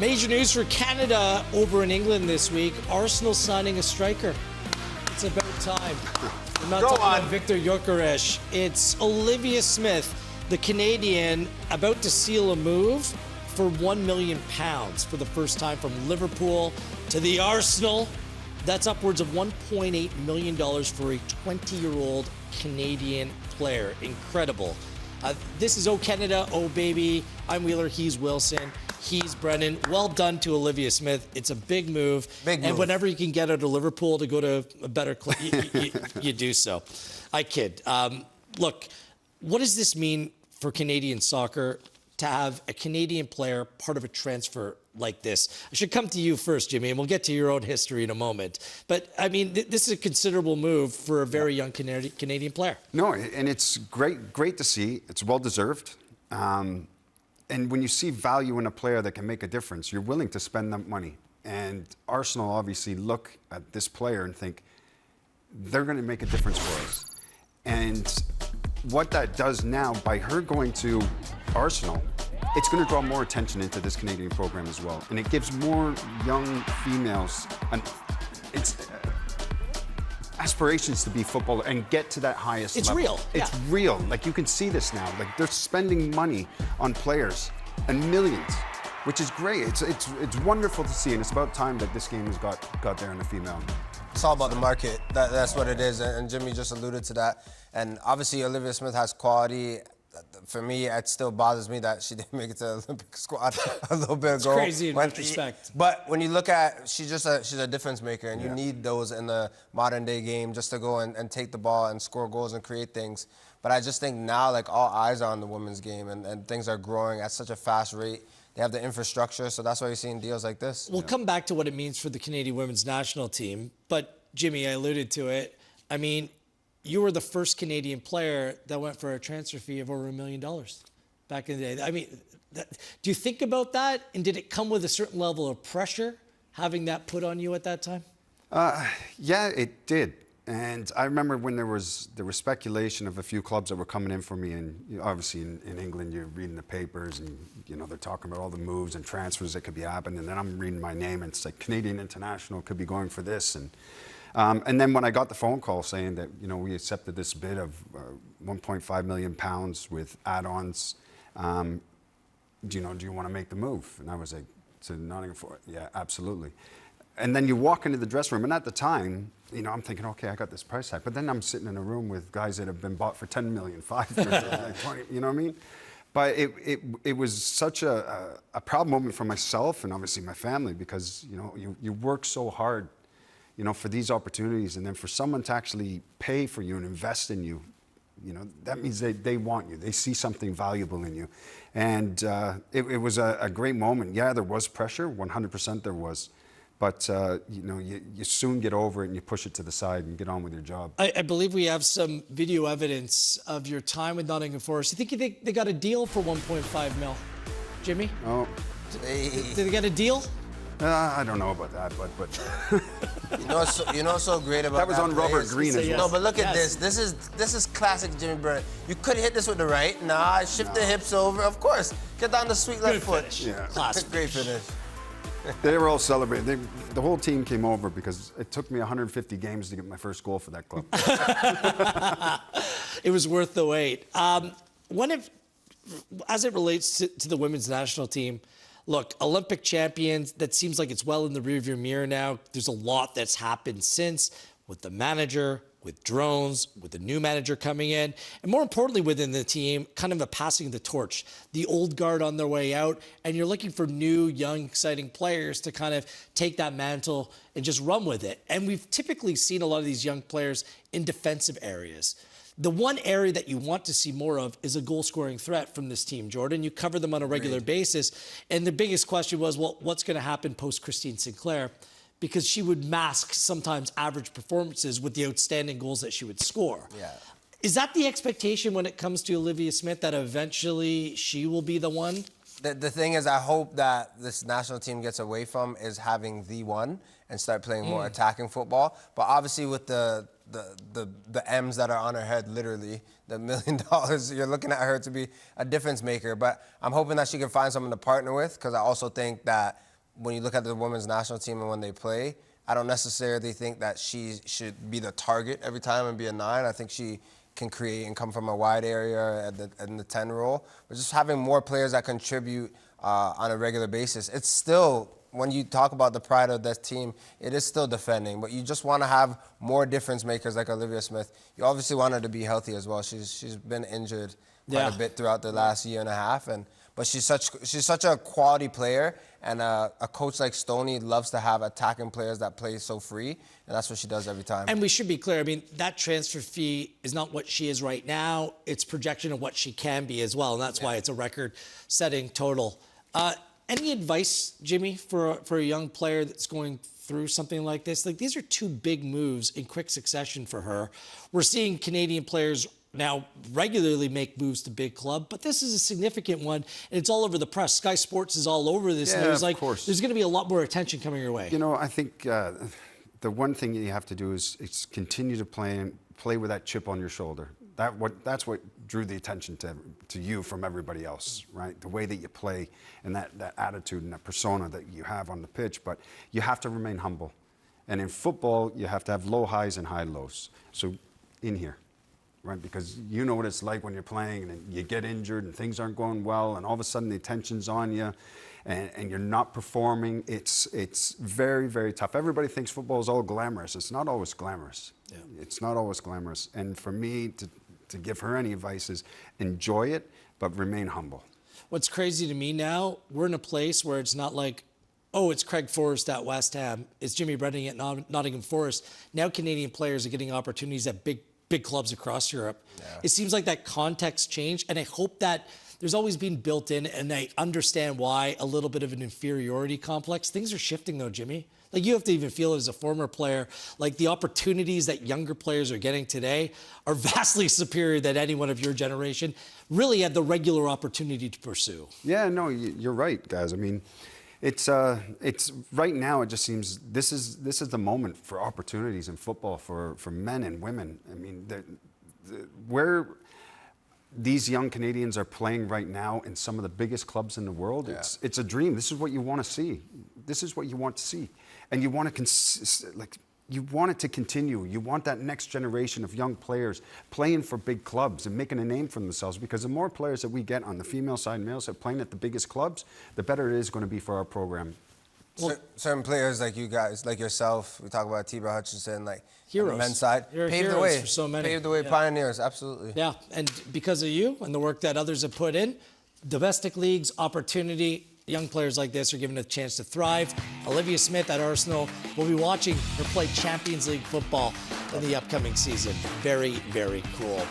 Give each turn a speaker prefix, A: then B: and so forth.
A: Major news for Canada over in England this week. Arsenal signing a striker. It's about time. I'm not talking about Victor Gyökeres. It's Olivia Smith, the Canadian, about to seal a move for £1 million for the first time from Liverpool to the Arsenal. That's upwards of $1.8 million for a 20-year-old Canadian player. Incredible. This is O Canada, O baby. I'm Wheeler, he's Wilson, he's Brennan. Well done to Olivia Smith. It's a big move. And whenever you can get her to Liverpool to go to a better club, you do so. I kid. Look, what does this mean for Canadian soccer to have a Canadian player part of a transfer like this? I should come to you first, Jimmy, and we'll get to your own history in a moment. But, I mean, this is a considerable move for a very young Canadian player.
B: No, and it's great to see. It's well-deserved. And when you see value in a player that can make a difference, you're willing to spend that money. And Arsenal obviously look at this player and think, they're going to make a difference for us. And what that does now, by her going to Arsenal, it's going to draw more attention into this Canadian program as well. And it gives more young females aspirations to be footballer and get to that highest level.
A: It's real.
B: It's real. Like, you can see this now. Like, they're spending money on players and millions, which is great. It's wonderful to see, and it's about time that this game has got there in the female.
C: It's all about the market. That's what it is, and Jimmy just alluded to that. And obviously, Olivia Smith has quality. For me, it still bothers me that she didn't make it to the Olympic squad a little bit ago.
A: It's crazy in retrospect.
C: But when you look at, she's a difference maker, and you need those in the modern day game just to go and take the ball and score goals and create things. But I just think now, like, all eyes are on the women's game, and things are growing at such a fast rate. They have the infrastructure, so that's why you're seeing deals like this.
A: We'll come back to what it means for the Canadian women's national team. But, Jimmy, I alluded to it. I mean, you were the first Canadian player that went for a transfer fee of over $1 million back in the day. I mean, do you think about that? And did it come with a certain level of pressure, having that put on you at that time?
B: Yeah, it did. And I remember when there was speculation of a few clubs that were coming in for me, and obviously in England you're reading the papers and they're talking about all the moves and transfers that could be happening, and then I'm reading my name and it's like Canadian International could be going for this, and then when I got the phone call saying that we accepted this bid of £1.5 million with add-ons, do you want to make the move? And I was like, to Nottingham Forest, yeah, absolutely. And then you walk into the dressing room, and at the time, I'm thinking, okay, I got this price tag. But then I'm sitting in a room with guys that have been bought for $10 million, 5 years, like 20, you know what I mean? But it was such a proud moment for myself and obviously my family, because you work so hard, for these opportunities, and then for someone to actually pay for you and invest in you, that means they want you. They see something valuable in you. And it was a great moment. Yeah, there was pressure, 100% there was. But, you soon get over it and you push it to the side and get on with your job.
A: I believe we have some video evidence of your time with Nottingham Forest. You think they got a deal for 1.5 mil, Jimmy?
B: Oh.
A: Did they get a deal?
B: I don't know about that, but
C: you know what's so great about
B: that was on Robert Green as well.
C: No, but look at this. This is classic Jimmy Brennan. You could hit this with the right. Nah, shift the hips over. Of course, get down the sweet left foot.
B: Yeah,
C: great finish.
B: They were all celebrating. The whole team came over because it took me 150 games to get my first goal for that club.
A: It was worth the wait. As it relates to the women's national team, look, Olympic champions, that seems like it's well in the rearview mirror now. There's a lot that's happened since, with the manager, with drones, with the new manager coming in, and more importantly within the team, kind of a passing of the torch. The old guard on their way out, and you're looking for new, young, exciting players to kind of take that mantle and just run with it. And we've typically seen a lot of these young players in defensive areas. The one area that you want to see more of is a goal-scoring threat from this team, Jordan. You cover them on a regular basis, and the biggest question was, well, what's going to happen post-Christine Sinclair? Because she would mask sometimes average performances with the outstanding goals that she would score.
C: Yeah.
A: Is that the expectation when it comes to Olivia Smith, that eventually she will be the one?
C: The thing is, I hope that this national team gets away from is having the one and start playing more attacking football. But obviously with the M's that are on her head, literally, the $1 million, you're looking at her to be a difference maker. But I'm hoping that she can find someone to partner with, because I also think that when you look at the women's national team and when they play, I don't necessarily think that she should be the target every time and be a 9. I think she can create and come from a wide area in the 10 role. But just having more players that contribute on a regular basis, it's still, when you talk about the pride of that team, it is still defending. But you just want to have more difference makers like Olivia Smith. You obviously want her to be healthy as well. She's been injured quite a bit throughout the last year and a half, but she's such a quality player, and a coach like Stoney loves to have attacking players that play so free, and that's what she does every time.
A: And we should be clear, I mean, that transfer fee is not what she is right now. It's projection of what she can be as well, and that's why it's a record-setting total. Any advice, Jimmy, for a young player that's going through something like this? Like, these are 2 big moves in quick succession for her. We're seeing Canadian players now regularly make moves to big club, but this is a significant one, and it's all over the press. Sky Sports is all over this news.
B: Of course.
A: There's going to be a lot more attention coming your way.
B: You know, I think the one thing you have to do is continue to play with that chip on your shoulder. That's what drew the attention to you from everybody else, right? The way that you play and that attitude and that persona that you have on the pitch, but you have to remain humble. And in football, you have to have low highs and high lows. So in here. Right, because you know what it's like when you're playing and you get injured and things aren't going well, and all of a sudden the attention's on you, and you're not performing. It's very, very tough. Everybody thinks football is all glamorous. It's not always glamorous. Yeah. It's not always glamorous. And for me to give her any advice is enjoy it, but remain humble.
A: What's crazy to me now, we're in a place where it's not like, oh, it's Craig Forrest at West Ham, it's Jimmy Brennan at Nottingham Forest. Now Canadian players are getting opportunities at big clubs across Europe. Yeah. It seems like that context changed, and I hope that there's always been built in, and I understand why, a little bit of an inferiority complex. Things are shifting though, Jimmy. Like, you have to even feel as a former player, like the opportunities that younger players are getting today are vastly superior than anyone of your generation really had the regular opportunity to pursue.
B: Yeah, no, you're right, guys. I mean, it's right now. It just seems this is the moment for opportunities in football for men and women. I mean, where these young Canadians are playing right now in some of the biggest clubs in the world, it's a dream. This is what you want to see. This is what you want to see, and you want to you want it to continue. You want that next generation of young players playing for big clubs and making a name for themselves, because the more players that we get on the female side, male side, playing at the biggest clubs, the better it is going to be for our program.
C: Well, certain players like you guys, like yourself, we talk about T-Bra Hutchinson, like
A: heroes.
C: On the men's side,
A: You're
C: paved
A: heroes
C: the way
A: for so many.
C: Paved the way, pioneers, absolutely.
A: Yeah, and because of you and the work that others have put in, domestic leagues, opportunity, young players like this are given a chance to thrive. Olivia Smith at Arsenal, we'll be watching her play Champions League football in the upcoming season. Very, very cool.